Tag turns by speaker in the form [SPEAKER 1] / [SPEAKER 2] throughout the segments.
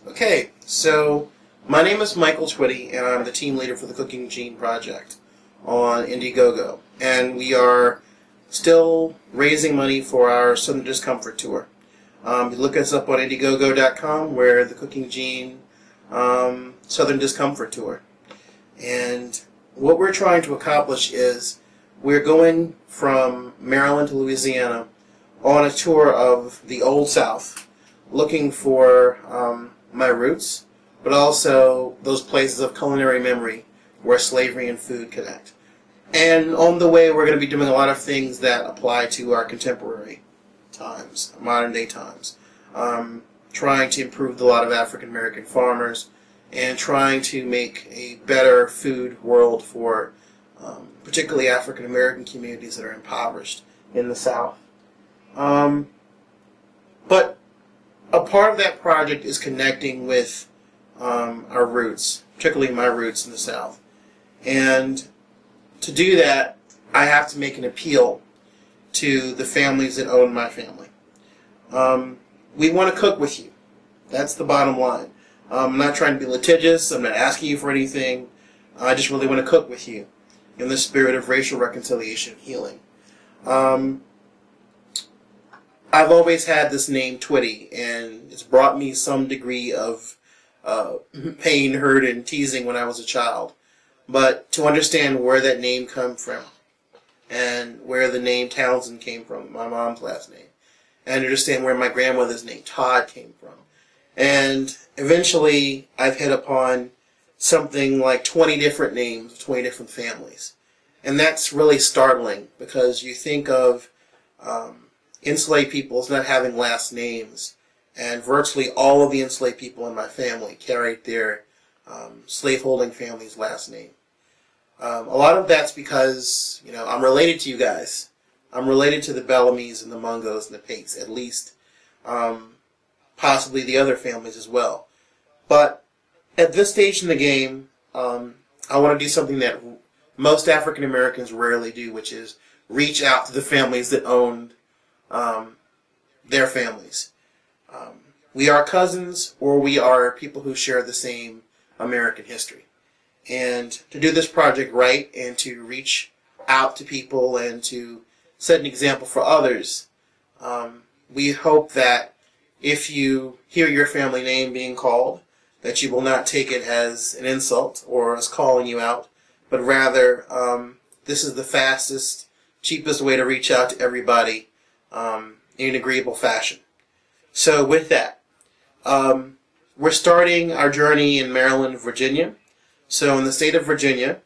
[SPEAKER 1] Okay, so my name is Michael Twitty, and I'm the team leader for the Cooking Gene Project on Indiegogo. And we are still raising money for our Southern Discomfort Tour. Look us up on Indiegogo.com, where the Cooking Gene Southern Discomfort Tour. And what we're trying to accomplish is we're going from Maryland to Louisiana on a tour of the Old South, looking for my roots, but also those places of culinary memory where slavery and food connect. And on the way, we're going to be doing a lot of things that apply to our contemporary times, modern day times. Trying to improve the lot of African American farmers and trying to make a better food world for particularly African American communities that are impoverished in the South. But a part of that project is connecting with our roots, particularly my roots in the South. And to do that, I have to make an appeal to the families that own my family. We want to cook with you. That's the bottom line. I'm not trying to be litigious. I'm not asking you for anything. I just really want to cook with you in the spirit of racial reconciliation and healing. I've always had this name Twitty, and it's brought me some degree of pain, hurt, and teasing when I was a child. But to understand where that name comes from, and where the name Townsend came from, my mom's last name, and understand where my grandmother's name Todd came from. And eventually I've hit upon something like 20 different names, 20 different families. And that's really startling, because you think of enslaved people as not having last names, and virtually all of the enslaved people in my family carried their slaveholding family's last name. A lot of that's because, I'm related to you guys. I'm related to the Bellamy's and the Mungos and the Pates, at least. Possibly the other families as well. But at this stage in the game, I want to do something that most African Americans rarely do, which is reach out to the families that owned their families. We are cousins, or we are people who share the same American history. And to do this project right, and to reach out to people and to set an example for others, we hope that if you hear your family name being called, that you will not take it as an insult or as calling you out, but rather this is the fastest, cheapest way to reach out to everybody in an agreeable fashion. So with that, we're starting our journey in Maryland and Virginia. So in the state of Virginia,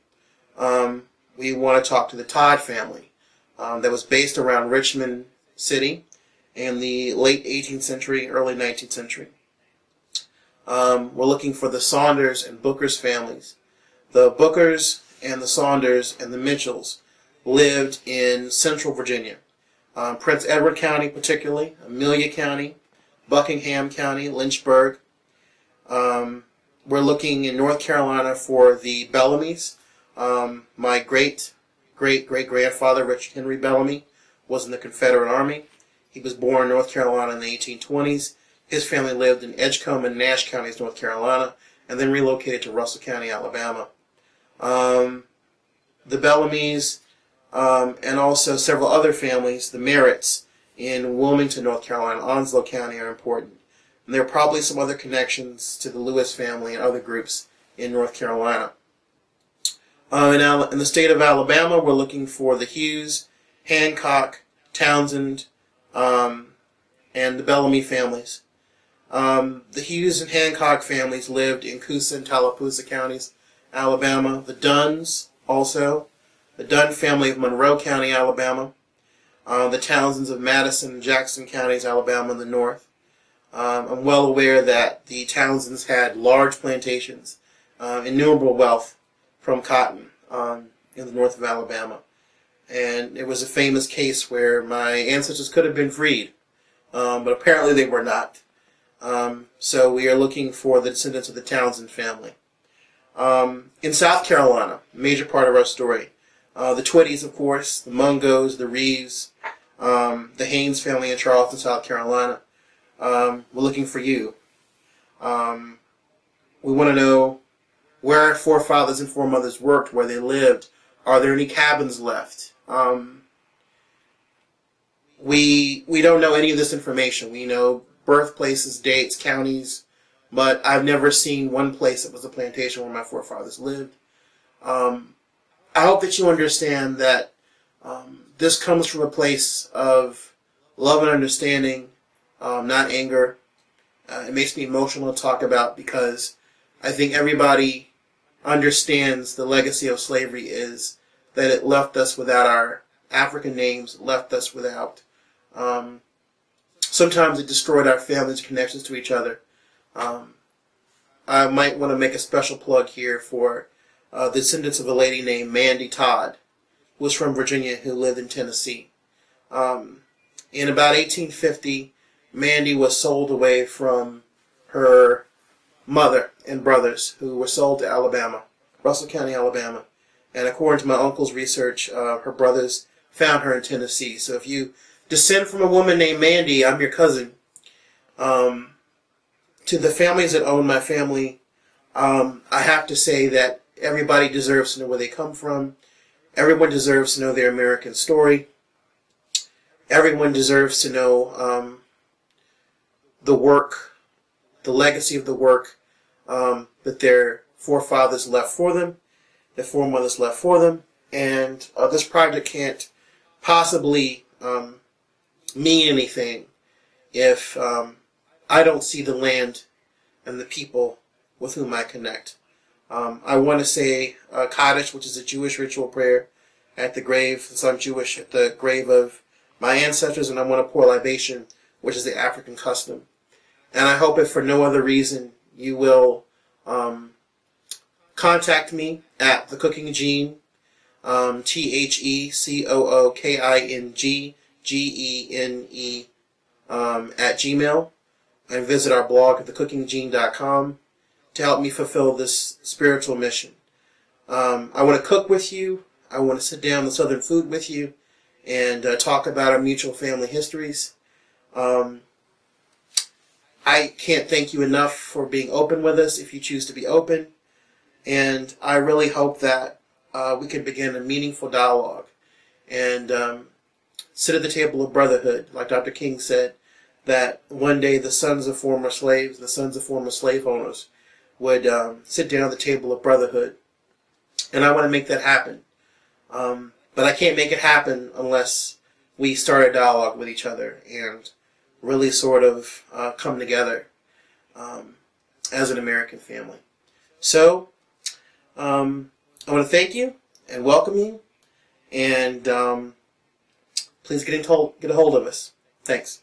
[SPEAKER 1] we want to talk to the Todd family that was based around Richmond City in the late 18th century, early 19th century. We're looking for the Saunders and Bookers families. The Bookers and the Saunders and the Mitchells lived in central Virginia. Prince Edward County particularly, Amelia County, Buckingham County, Lynchburg. We're looking in North Carolina for the Bellamy's. My great-great-great-grandfather, Richard Henry Bellamy, was in the Confederate Army. He was born in North Carolina in the 1820s. His family lived in Edgecombe and Nash counties, North Carolina, and then relocated to Russell County, Alabama. The Bellamy's, and also several other families, the Merritts in Wilmington, North Carolina, Onslow County, are important. And there are probably some other connections to the Lewis family and other groups in North Carolina. In the state of Alabama, we're looking for the Hughes, Hancock, Townsend, and the Bellamy families. The Hughes and Hancock families lived in Coosa and Tallapoosa counties, Alabama. The Dunns also. The Dunn family of Monroe County, Alabama. The Townsends of Madison and Jackson counties, Alabama in the north. I'm well aware that the Townsends had large plantations, innumerable wealth from cotton in the north of Alabama. And it was a famous case where my ancestors could have been freed, but apparently they were not. So we are looking for the descendants of the Townsend family. In South Carolina, a major part of our story, the Twitties, of course, the Mungos, the Reeves, the Haynes family in Charleston, South Carolina. We're looking for you. We want to know where our forefathers and foremothers worked, where they lived. Are there any cabins left? We don't know any of this information. We know birthplaces, dates, counties, but I've never seen one place that was a plantation where my forefathers lived. I hope that you understand that this comes from a place of love and understanding, not anger. It makes me emotional to talk about because I think everybody understands the legacy of slavery is that it left us without our African names, left us without. Sometimes it destroyed our families' connections to each other. I might want to make a special plug here for the descendants of a lady named Mandy Todd, who was from Virginia, who lived in Tennessee. In about 1850, Mandy was sold away from her mother and brothers, who were sold to Alabama, Russell County, Alabama. And according to my uncle's research, her brothers found her in Tennessee. So if you descend from a woman named Mandy, I'm your cousin. To the families that own my family, I have to say that everybody deserves to know where they come from. Everyone deserves to know their American story. Everyone deserves to know the work, the legacy of the work that their forefathers left for them, their foremothers left for them. And this project can't possibly mean anything if I don't see the land and the people with whom I connect. I want to say Kaddish, which is a Jewish ritual prayer at the grave, since I'm Jewish, at the grave of my ancestors, and I want to pour libation, which is the African custom. And I hope if for no other reason you will contact me at The Cooking Gene, TheCookingGene, at Gmail, and visit our blog at thecookinggene.com to help me fulfill this spiritual mission. I want to cook with you. I want to sit down with Southern food with you and talk about our mutual family histories. I can't thank you enough for being open with us if you choose to be open. And I really hope that we can begin a meaningful dialogue and sit at the table of brotherhood, like Dr. King said, that one day the sons of former slaves, the sons of former slave owners would sit down at the table of brotherhood. And I want to make that happen. But I can't make it happen unless we start a dialogue with each other and really sort of come together as an American family. So, I want to thank you and welcome you, and please get a hold of us. Thanks.